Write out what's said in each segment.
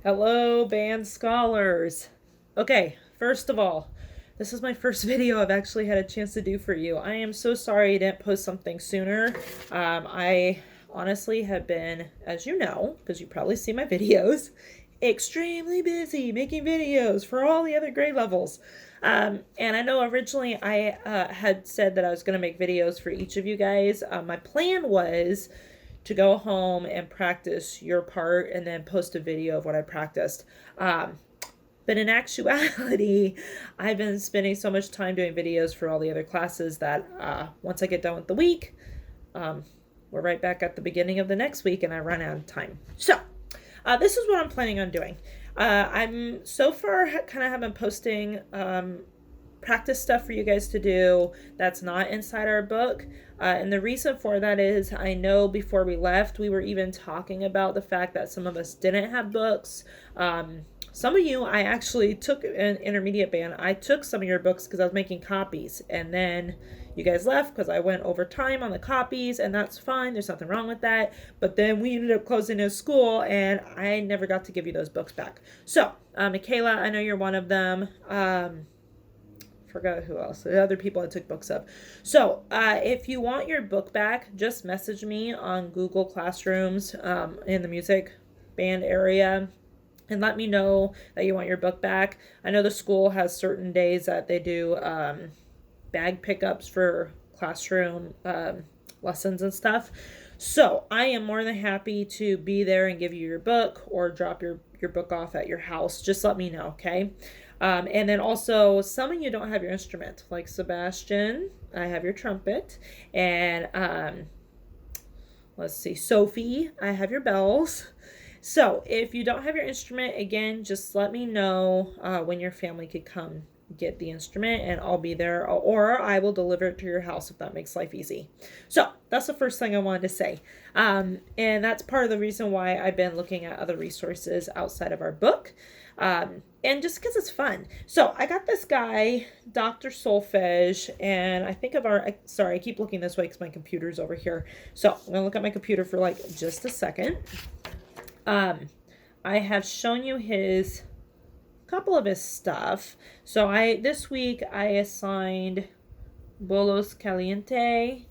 Hello, band scholars. Okay, first of all, this is my first video I've actually had a chance to do for you. I am so sorry I didn't post something sooner. I honestly have been, as you know, because you probably see my videos, extremely busy making videos for all the other grade levels. And I know originally I had said that I was going to make videos for each of you guys. My plan was to go home and practice your part and then post a video of what I practiced. But in actuality, I've been spending so much time doing videos for all the other classes that once I get done with the week, we're right back at the beginning of the next week and I run out of time. So this is what I'm planning on doing. I'm so far kind of have been posting practice stuff for you guys to do that's not inside our book. And the reason for that is I know before we left, we were even talking about the fact that some of us didn't have books. Some of you, I actually took an intermediate band. I took some of your books because I was making copies. And then you guys left because I went over time on the copies, and that's fine. There's nothing wrong with that. But then we ended up closing the school, and I never got to give you those books back. So, Michaela, I know you're one of them. Forgot who else. The other people I took books of. So if you want your book back, just message me on Google Classrooms in the music band area and let me know that you want your book back. I know the school has certain days that they do bag pickups for classroom lessons and stuff. So I am more than happy to be there and give you your book or drop your book off at your house. Just let me know, okay? And then also, some of you don't have your instrument, like Sebastian. I have your trumpet, and let's see, Sophie, I have your bells. So if you don't have your instrument, again, just let me know when your family could come get the instrument, and I'll be there, or I will deliver it to your house if that makes life easy. So that's the first thing I wanted to say, and that's part of the reason why I've been looking at other resources outside of our book. And just because it's fun. So I got this guy, Dr. Solfege, and I think of sorry, I keep looking this way because my computer's over here. So I'm going to look at my computer for like just a second. I have shown you his couple of his stuff. So this week I assigned Bollos Caliente,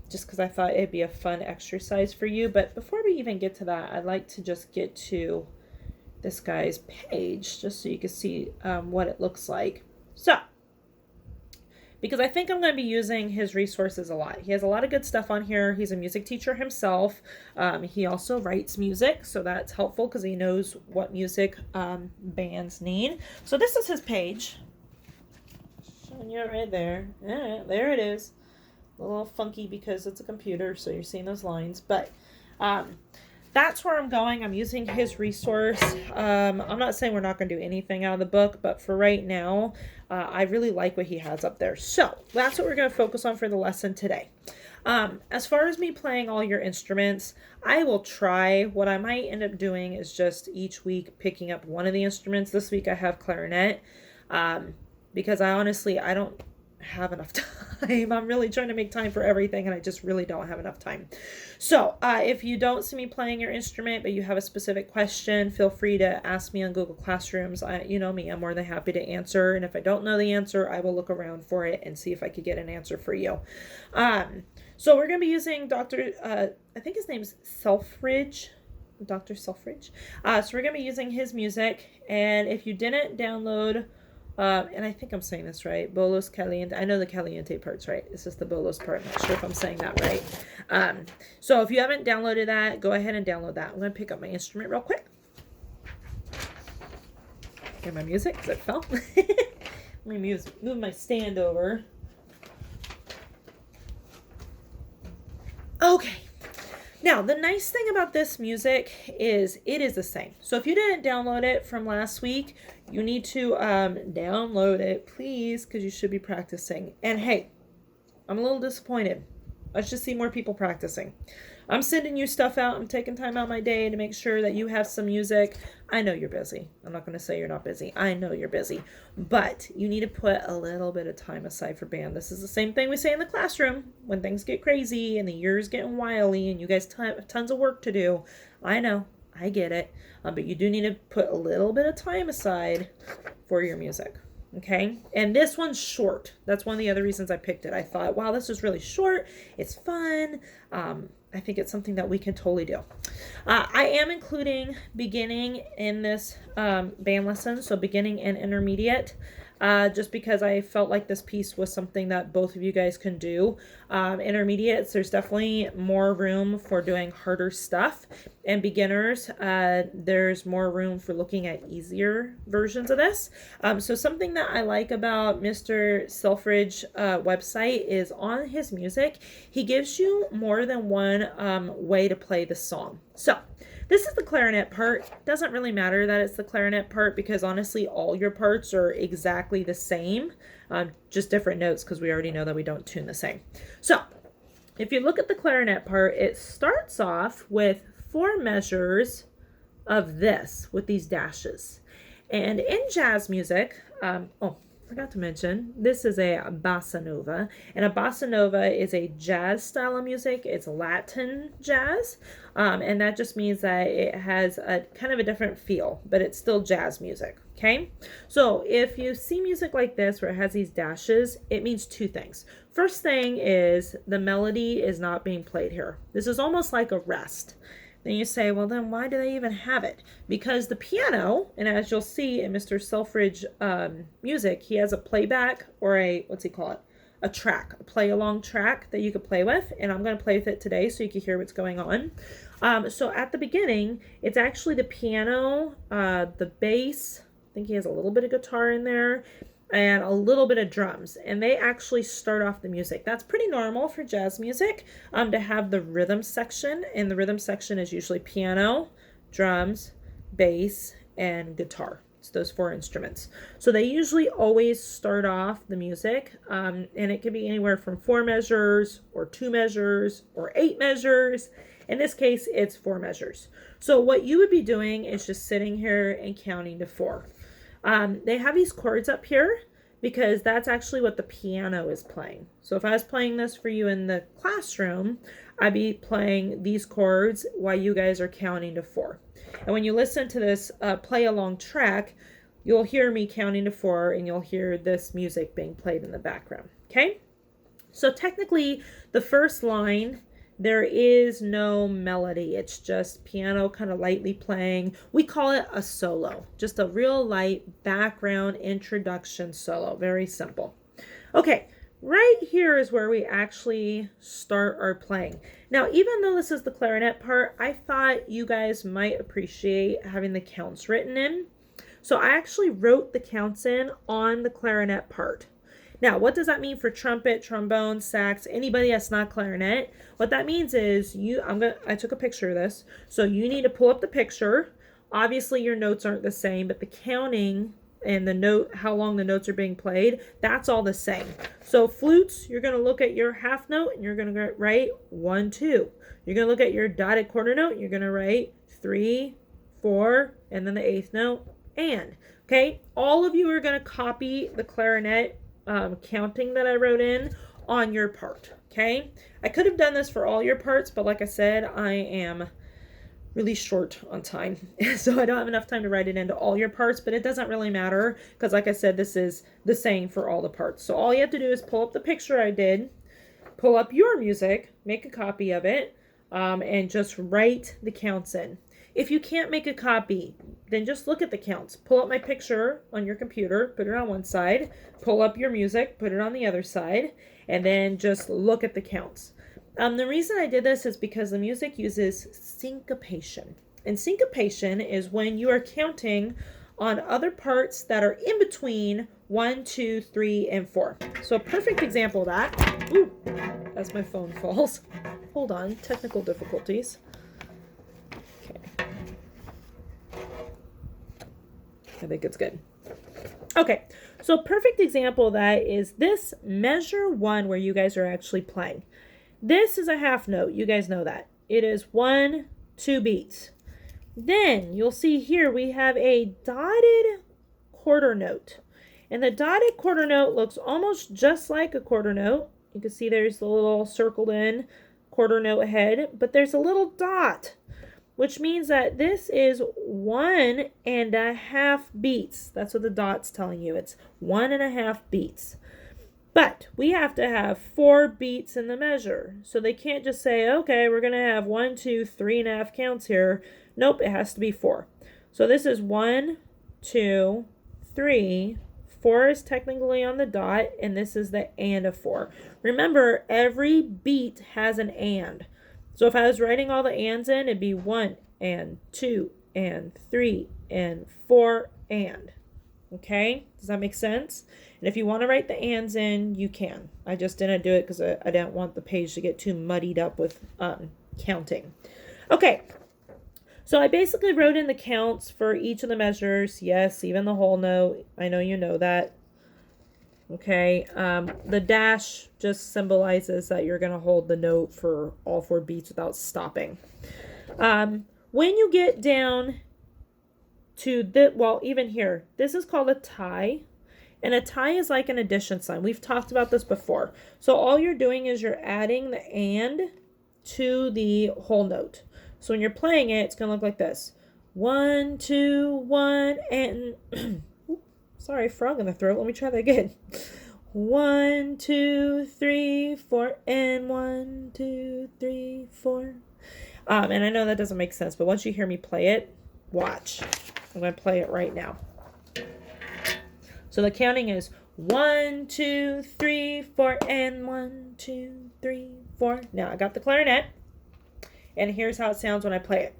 just because I thought it'd be a fun exercise for you. But before we even get to that, I'd like to just get to this guy's page just so you can see what it looks like. So, because I think I'm going to be using his resources a lot. He has a lot of good stuff on here. He's a music teacher himself. He also writes music, so that's helpful because he knows what music bands need. So this is his page. Showing you right there. There it is. A little funky because it's a computer, so you're seeing those lines. But that's where I'm going. I'm using his resource. I'm not saying we're not going to do anything out of the book, but for right now, I really like what he has up there. So that's what we're going to focus on for the lesson today. As far as me playing all your instruments, I will try. What I might end up doing is just each week picking up one of the instruments. This week I have clarinet, because I don't have enough time. I'm really trying to make time for everything, and I just really don't have enough time. So if you don't see me playing your instrument, but you have a specific question, feel free to ask me on Google Classrooms. You know me, I'm more than happy to answer. And if I don't know the answer, I will look around for it and see if I could get an answer for you. So we're going to be using I think his name's Selfridge. Dr. Selfridge. So we're going to be using his music. And if you didn't download and I think I'm saying this right, Bollos Caliente. I know the Caliente part's right. It's just the Bollos part. I'm not sure if I'm saying that right. So if you haven't downloaded that, go ahead and download that. I'm going to pick up my instrument real quick. Get my music because it fell. Let me move my stand over. Okay. Now, the nice thing about this music is it is the same. So if you didn't download it from last week, you need to download it, please, because you should be practicing. And hey, I'm a little disappointed. I should see more people practicing. I'm sending you stuff out. I'm taking time out of my day to make sure that you have some music. I know you're busy. I'm not going to say you're not busy. I know you're busy. But you need to put a little bit of time aside for band. This is the same thing we say in the classroom when things get crazy and the year's getting wily and you guys have tons of work to do. I know. I get it. But you do need to put a little bit of time aside for your music. Okay, and this one's short. That's one of the other reasons I picked it. I thought, wow, this is really short. It's fun. I think it's something that we can totally do. I am including beginning in this band lesson, so beginning and intermediate. Just because I felt like this piece was something that both of you guys can do. Intermediates, there's definitely more room for doing harder stuff. And beginners, there's more room for looking at easier versions of this. So something that I like about Mr. Selfridge's website is on his music, he gives you more than one way to play the song. So this is the clarinet part. Doesn't really matter that it's the clarinet part because honestly all your parts are exactly the same, just different notes because we already know that we don't tune the same. So if you look at the clarinet part, it starts off with 4 measures of this with these dashes. And in jazz music, forgot to mention, this is a bossa nova, and a bossa nova is a jazz style of music. It's Latin jazz, and that just means that it has a kind of a different feel, but it's still jazz music, okay? So if you see music like this where it has these dashes, it means 2 things. First thing is the melody is not being played here. This is almost like a rest. Then you say, well, then why do they even have it? Because the piano, and as you'll see in Mr. Selfridge music, he has a playback or a track, a play-along track that you could play with. And I'm going to play with it today so you can hear what's going on. So at the beginning, it's actually the piano, the bass. I think he has a little bit of guitar in there, and a little bit of drums, and they actually start off the music. That's pretty normal for jazz music, to have the rhythm section, and the rhythm section is usually piano, drums, bass, and guitar. It's those 4 instruments. So they usually always start off the music, and it can be anywhere from 4 measures, or 2 measures, or 8 measures. In this case, it's 4 measures. So what you would be doing is just sitting here and counting to 4. They have these chords up here because that's actually what the piano is playing. So if I was playing this for you in the classroom, I'd be playing these chords while you guys are counting to 4. And when you listen to this play along track, you'll hear me counting to 4 and you'll hear this music being played in the background. Okay? So technically the first line, there is no melody. It's just piano kind of lightly playing. We call it a solo, just a real light background introduction solo. Very simple. Okay, right here is where we actually start our playing. Now, even though this is the clarinet part, I thought you guys might appreciate having the counts written in. So I actually wrote the counts in on the clarinet part. Now, what does that mean for trumpet, trombone, sax, anybody that's not clarinet? What that means is I took a picture of this. So you need to pull up the picture. Obviously, your notes aren't the same, but the counting and the note, how long the notes are being played, that's all the same. So flutes, you're going to look at your half note and you're going to write 1, 2. You're going to look at your dotted quarter note, you're going to write 3, 4, and then the 8th note, and. Okay, all of you are going to copy the clarinet counting that I wrote in on your part. Okay, I could have done this for all your parts, but like I said, I am really short on time, so I don't have enough time to write it into all your parts, but it doesn't really matter because like I said, this is the same for all the parts. So all you have to do is pull up the picture I did, pull up your music, make a copy of it, and just write the counts in. If you can't make a copy, then just look at the counts. Pull up my picture on your computer, put it on one side, pull up your music, put it on the other side, and then just look at the counts. The reason I did this is because the music uses syncopation. And syncopation is when you are counting on other parts that are in between 1, 2, 3, and 4. So a perfect example of that, as my phone falls. Hold on, technical difficulties. I think it's good. Okay, so perfect example of that is this measure 1 where you guys are actually playing. This is a half note. You guys know that. It is 1, 2 beats. Then you'll see here we have a dotted quarter note. And the dotted quarter note looks almost just like a quarter note. You can see there's the little circled in quarter note head, but there's a little dot. which means that this is 1.5 beats. That's what the dot's telling you. It's 1.5 beats. But we have to have 4 beats in the measure. So they can't just say, okay, we're going to have 1, 2, 3.5 counts here. Nope, it has to be 4. So this is 1, 2, 3. 4 is technically on the dot, and this is the and of 4. Remember, every beat has an and. So if I was writing all the ands in, it'd be 1 and 2 and 3 and 4 and. Okay? Does that make sense? And if you want to write the ands in, you can. I just didn't do it because I didn't want the page to get too muddied up with counting. Okay. So I basically wrote in the counts for each of the measures. Yes, even the whole note. I know you know that. Okay. The dash just symbolizes that you're going to hold the note for all 4 beats without stopping. When you get down to even here, this is called a tie. And a tie is like an addition sign. We've talked about this before. So all you're doing is you're adding the and to the whole note. So when you're playing it, it's going to look like this. 1, 2, 1, and... Sorry, frog in the throat. Let me try that again. 1, 2, 3, 4, and 1, 2, 3, 4. And I know that doesn't make sense, but once you hear me play it, watch. I'm going to play it right now. So the counting is 1, 2, 3, 4, and 1, 2, 3, 4. Now I got the clarinet, and here's how it sounds when I play it.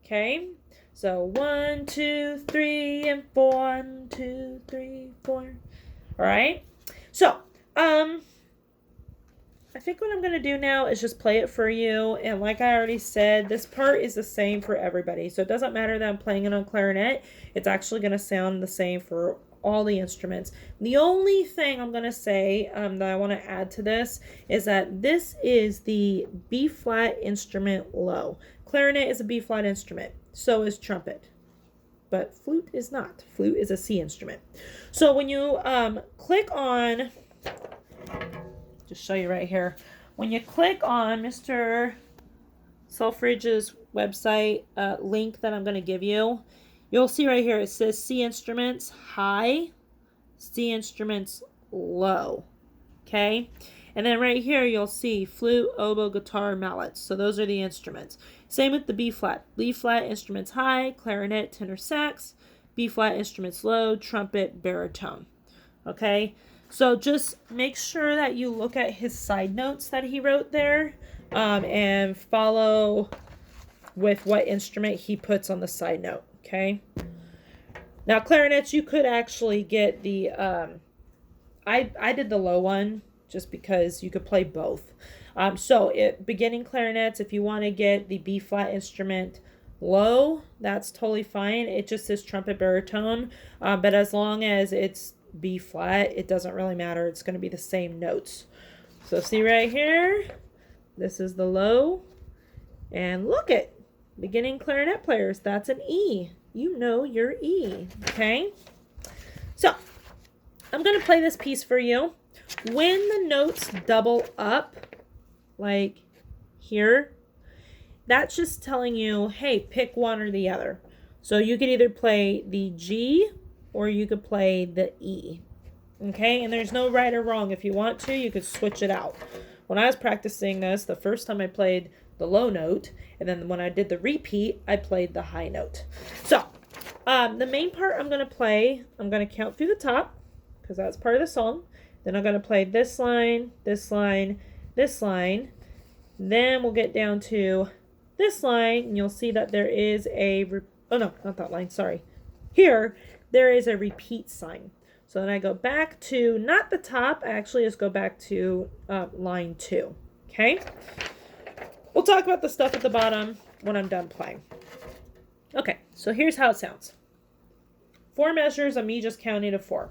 Okay, so 1, 2, 3, and 4. 1, 2, 3, 4. All right. So, I think what I'm going to do now is just play it for you. And like I already said, this part is the same for everybody. So it doesn't matter that I'm playing it on clarinet. It's actually going to sound the same for all the instruments. The only thing I'm going to say that I want to add to this is that this is the B flat instrument low. Clarinet is a B flat instrument. So is trumpet. But flute is not. Flute is a C instrument. So when you click on... Just show you right here. When you click on Mr. Selfridge's website link that I'm going to give you, you'll see right here it says C instruments high, C instruments low. Okay? And then right here you'll see flute, oboe, guitar, mallets. So those are the instruments. Same with the B flat. B flat instruments high, clarinet, tenor sax, B flat instruments low, trumpet, baritone. Okay? So just make sure that you look at his side notes that he wrote there and follow with what instrument he puts on the side note, okay? Now, clarinets, you could actually get the, I did the low one just because you could play both. Beginning clarinets, if you want to get the B-flat instrument low, that's totally fine. It just says trumpet baritone, but as long as it's B flat, it doesn't really matter. It's going to be the same notes. So see right here, this is the low, and look at beginning clarinet players. That's an E. You know your E. Okay. So I'm going to play this piece for you. When the notes double up, like here, that's just telling you, hey, pick one or the other. So you could either play the G or you could play the E. Okay, and there's no right or wrong. If you want to, you could switch it out. When I was practicing this, the first time I played the low note, and then when I did the repeat, I played the high note. So, the main part I'm going to play, I'm going to count through the top, because that's part of the song. Then I'm going to play this line, this line, this line. Then we'll get down to this line, and you'll see that there is a, oh no, not that line, sorry. Here, there is a repeat sign. So then I go back to, not the top, I actually just go back to line 2. Okay? We'll talk about the stuff at the bottom when I'm done playing. Okay, so here's how it sounds. 4 measures of me just counting to 4.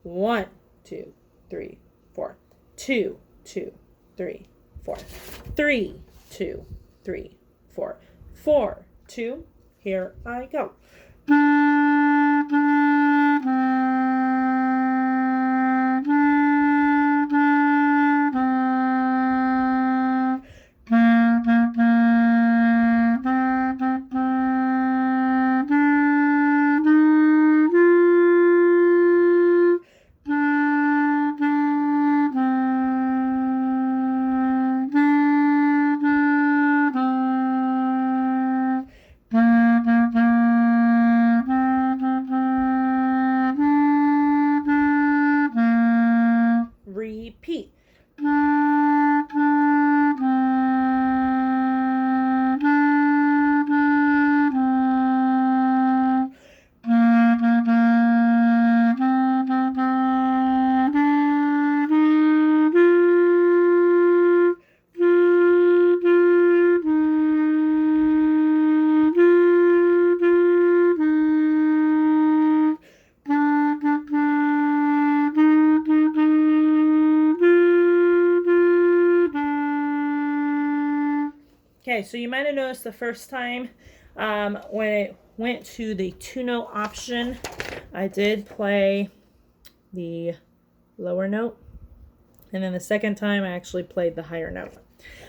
1, 2, 3, 4. 2, 2, 3, 4. 3, 2, 3, 4. 4, 2, here I go. Okay, so you might have noticed the first time when it went to the 2-note option, I did play the lower note. And then the second time, I actually played the higher note.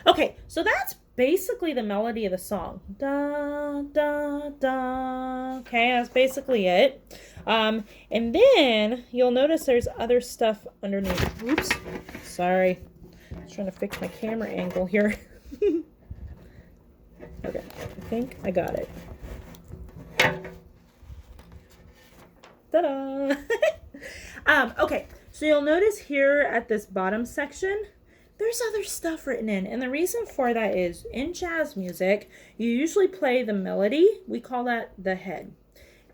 Okay, so that's basically the melody of the song. Da, da, da. Okay, that's basically it. And then you'll notice there's other stuff underneath. Oops, sorry. I was trying to fix my camera angle here. Okay, I think I got it. Ta-da! Okay, so you'll notice here at this bottom section, there's other stuff written in. And the reason for that is in jazz music, you usually play the melody. We call that the head.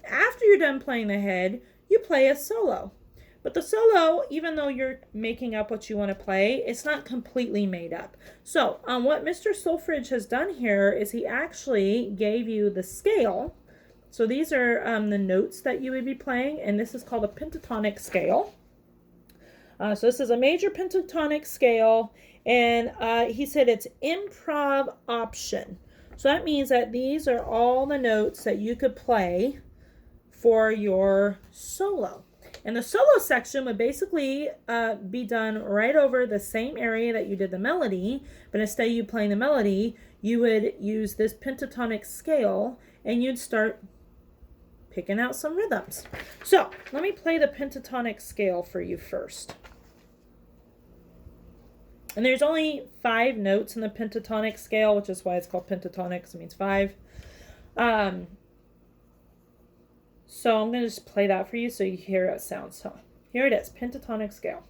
After you're done playing the head, you play a solo. But the solo, even though you're making up what you want to play, it's not completely made up. So what Mr. Solfridge has done here is he actually gave you the scale. So these are the notes that you would be playing, and this is called a pentatonic scale. So this is a major pentatonic scale, and he said it's improv option. So that means that these are all the notes that you could play for your solo. And the solo section would basically be done right over the same area that you did the melody, but instead of you playing the melody, you would use this pentatonic scale, and you'd start picking out some rhythms. So let me play the pentatonic scale for you first. And there's only 5 notes in the pentatonic scale, which is why it's called pentatonic, because it means 5. So I'm going to just play that for you so you hear how it sounds. So here it is, pentatonic scale.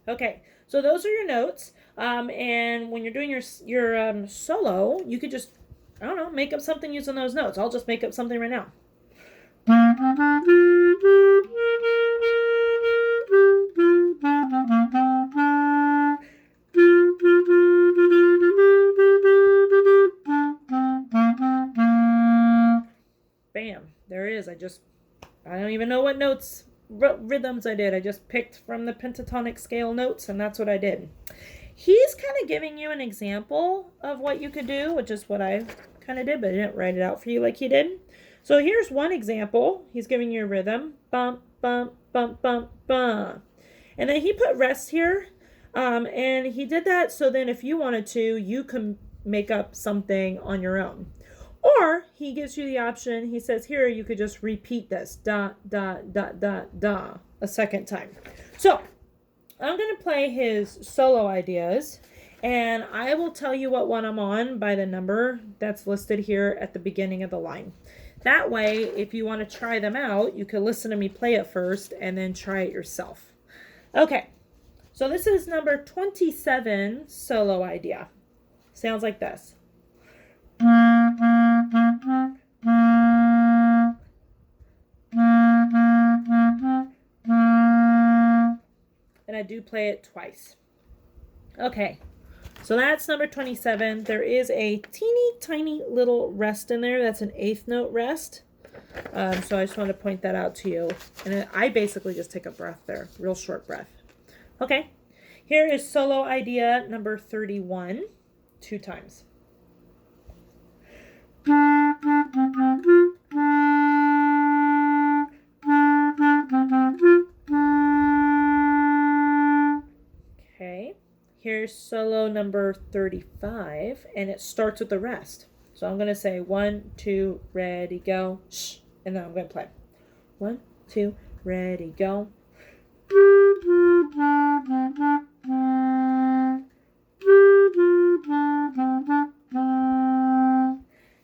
Okay, so those are your notes. And when you're doing your solo, you could just, I don't know, make up something using those notes. I'll just make up something right now. Bam, there it is. I don't even know what notes, rhythms I did. I just picked from the pentatonic scale notes, and that's what I did. He's kind of giving you an example of what you could do, which is what I kind of did, but I didn't write it out for you like he did. So here's one example. He's giving you a rhythm. Bump, bump, bump, bump, bump. And then he put rest here. And he did that so then if you wanted to, you can make up something on your own. Or he gives you the option, he says here, you could just repeat this. Da, da, da, da, da. A second time. So I'm going to play his solo ideas. And I will tell you what one I'm on by the number that's listed here at the beginning of the line. That way, if you want to try them out, you can listen to me play it first and then try it yourself. Okay, so this is number 27 solo idea. Sounds like this. And I do play it twice. Okay. So that's number 27. There is a teeny tiny little rest in there. That's an 8th note rest. So I just want to point that out to you. And I basically just take a breath there. Real short breath. Okay. Here is solo idea number 31. 2 times. Okay. Here's solo number 35, and it starts with the rest. So I'm going to say 1, 2, ready, go, shh, and then I'm going to play. 1, 2, ready, go.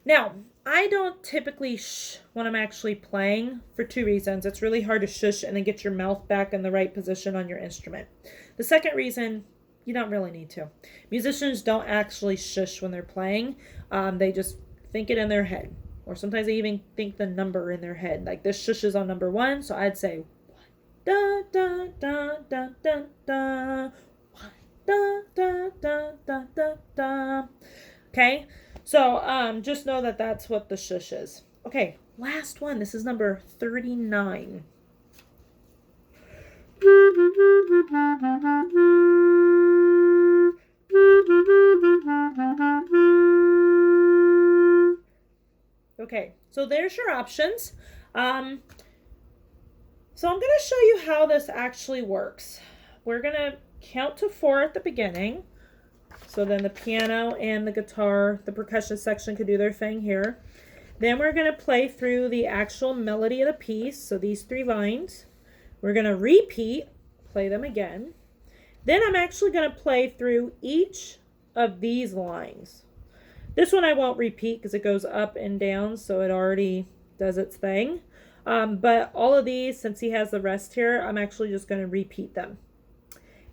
Now, I don't typically shh when I'm actually playing for 2 reasons. It's really hard to shush and then get your mouth back in the right position on your instrument. The second reason, you don't really need to. Musicians don't actually shush when they're playing. They just think it in their head. Or sometimes they even think the number in their head. Like this shush is on number 1, so I'd say 1, da, da, da, da, da, da, 1, da, da, da, da, da, da. Okay? So just know that that's what the shush is. Okay, last one. This is number 39. Okay, so there's your options. So I'm going to show you how this actually works. We're going to count to 4 at the beginning. So then the piano and the guitar, the percussion section could do their thing here. Then we're going to play through the actual melody of the piece. So these 3 lines. We're going to repeat, play them again. Then I'm actually going to play through each of these lines. This one I won't repeat because it goes up and down, so it already does its thing. But all of these, since he has the rest here, I'm actually just going to repeat them.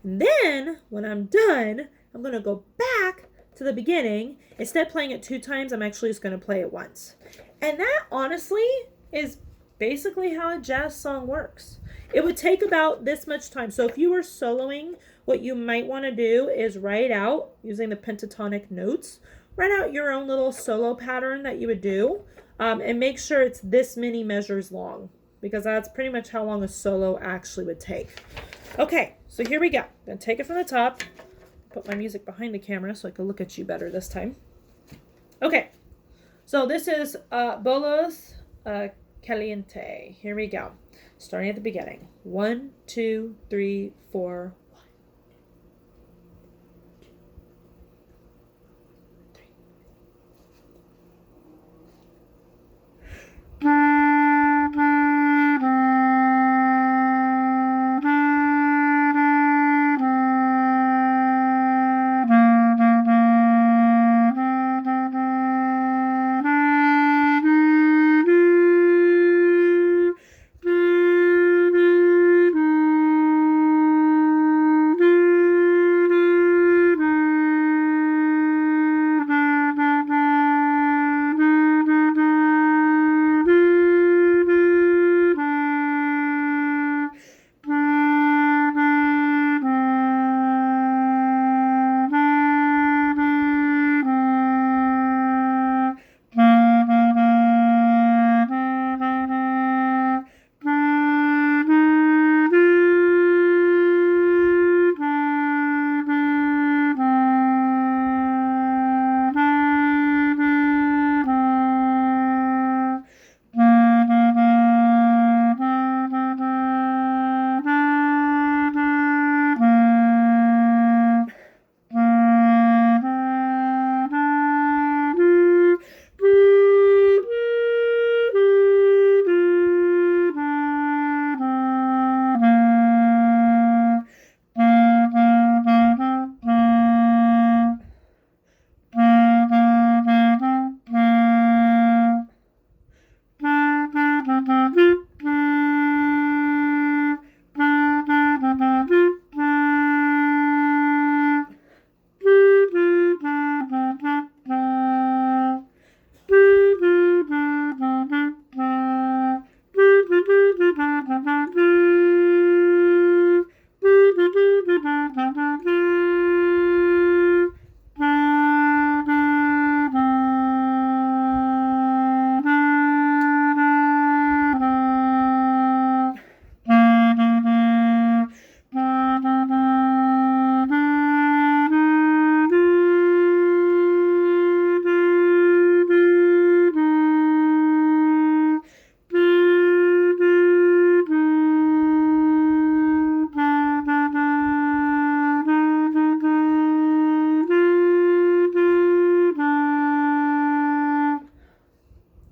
And then, when I'm done, I'm going to go back to the beginning. Instead of playing it 2 times, I'm actually just going to play it once. And that, honestly, is basically how a jazz song works. It would take about this much time. So if you were soloing, what you might want to do is write out, using the pentatonic notes, write out your own little solo pattern that you would do. And make sure it's this many measures long, because that's pretty much how long a solo actually would take. Okay, so here we go. I'm going to take it from the top, put my music behind the camera so I can look at you better this time. Okay, so this is Bollos Caliente. Here we go. Starting at the beginning. 1, 2, 3, 4, 1.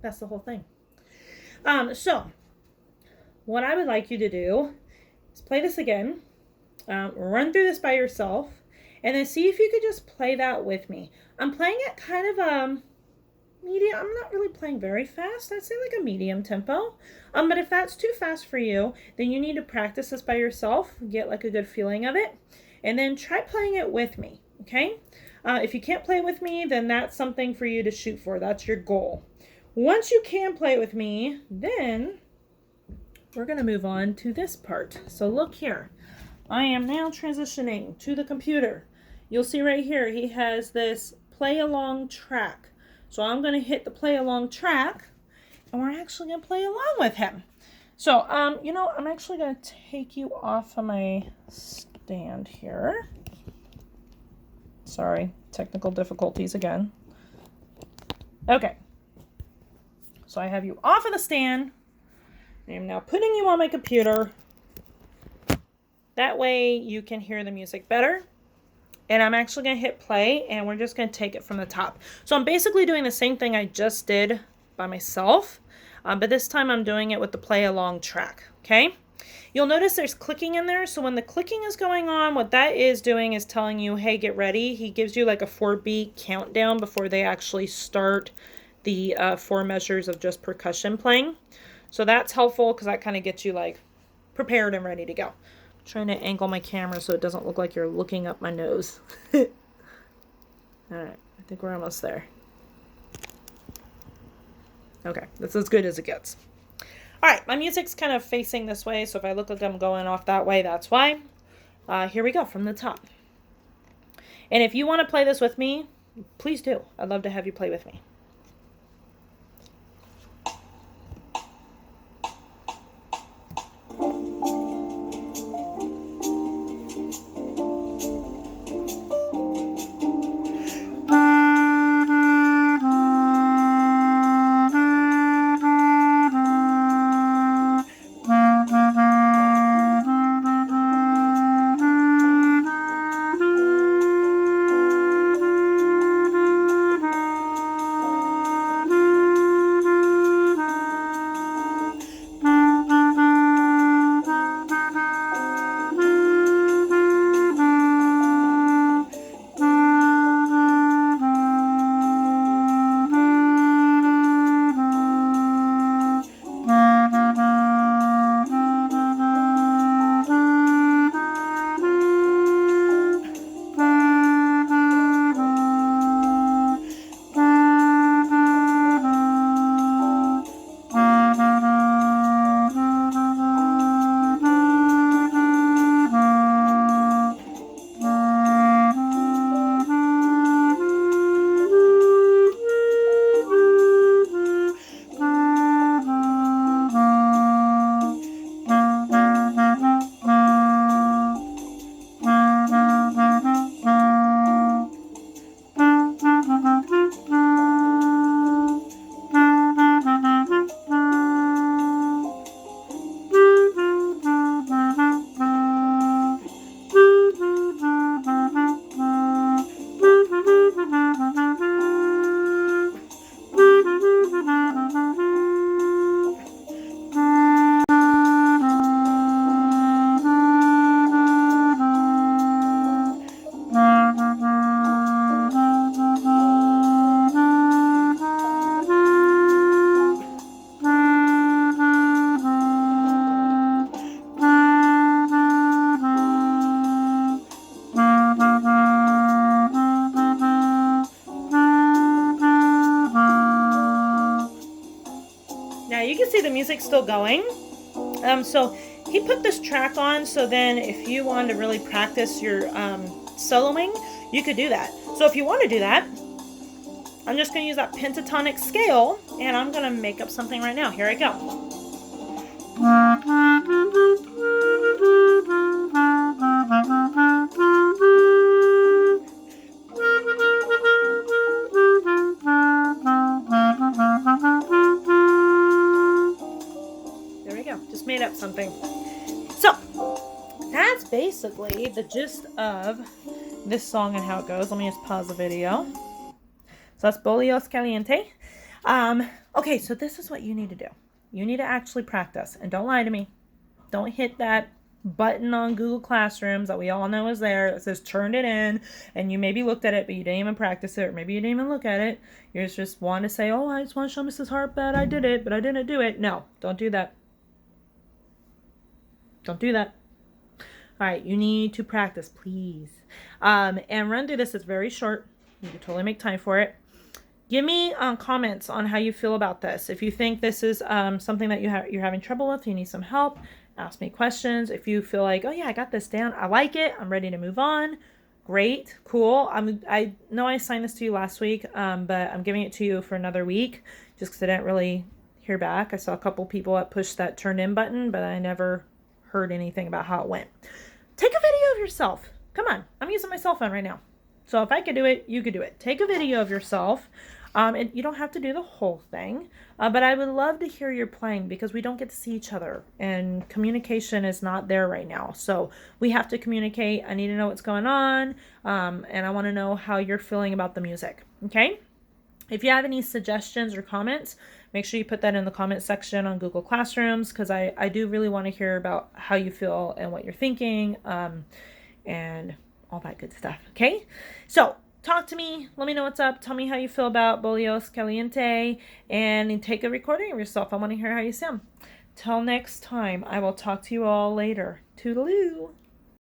That's the whole thing. So what I would like you to do is play this again, run through this by yourself, and then see if you could just play that with me. I'm playing it kind of medium. I'm not really playing very fast. I'd say like a medium tempo. But if that's too fast for you, then you need to practice this by yourself, get like a good feeling of it, and then try playing it with me, okay? If you can't play with me, then that's something for you to shoot for. That's your goal. Once you can play it with me, then we're going to move on to this part. So look here. I am now transitioning to the computer. You'll see right here, he has this play along track. So I'm going to hit the play along track, and we're actually going to play along with him. So, you know, I'm actually going to take you off of my stand here. Sorry, technical difficulties again. Okay. So I have you off of the stand. I am now putting you on my computer. That way you can hear the music better. And I'm actually going to hit play, and we're just going to take it from the top. So I'm basically doing the same thing I just did by myself, but this time I'm doing it with the play along track, okay? You'll notice there's clicking in there. So when the clicking is going on, what that is doing is telling you, hey, get ready. He gives you like a 4-beat countdown before they actually start the 4 measures of just percussion playing. So that's helpful because that kind of gets you like prepared and ready to go. Trying to angle my camera so it doesn't look like you're looking up my nose. All right, I think we're almost there. Okay, that's as good as it gets. All right, my music's kind of facing this way, so if I look like I'm going off that way, that's why. Here we go from the top. And if you want to play this with me, please do. I'd love to have you play with me. The music's still going. So he put this track on, so then if you wanted to really practice your soloing, you could do that. So if you want to do that, I'm just going to use that pentatonic scale, and I'm going to make up something right now. Here I go. Just made up something. So that's basically the gist of this song and how it goes. Let me just pause the video. So that's Bollos Caliente. Okay, so this is what you need to do. You need to actually practice, and don't lie to me. Don't hit that button on Google Classrooms that we all know is there that says turned it in, and you maybe looked at it but you didn't even practice it, or maybe you didn't even look at it. You just want to say, oh, I just want to show Mrs. Hart that I did it, but I didn't do it. No, don't do that. Don't do that. All right, you need to practice, please. And run through this. It's very short. You can totally make time for it. Give me comments on how you feel about this. If you think this is something that you're having trouble with, you need some help, ask me questions. If you feel like, oh yeah, I got this down, I like it, I'm ready to move on, Great, cool. I know I signed this to you last week, but I'm giving it to you for another week just because I didn't really hear back. I saw a couple people that pushed that turn in button, but I never heard anything about how it went. Take a video of yourself. Come on, I'm using my cell phone right now. So if I could do it, you could do it. Take a video of yourself. And you don't have to do the whole thing, but I would love to hear your playing because we don't get to see each other and communication is not there right now. So we have to communicate. I need to know what's going on, and I want to know how you're feeling about the music. Okay? If you have any suggestions or comments, make sure you put that in the comment section on Google Classrooms because I do really want to hear about how you feel and what you're thinking, and all that good stuff. Okay? So talk to me. Let me know what's up. Tell me how you feel about Bollos Caliente and take a recording of yourself. I want to hear how you sound. Till next time, I will talk to you all later. Toodaloo.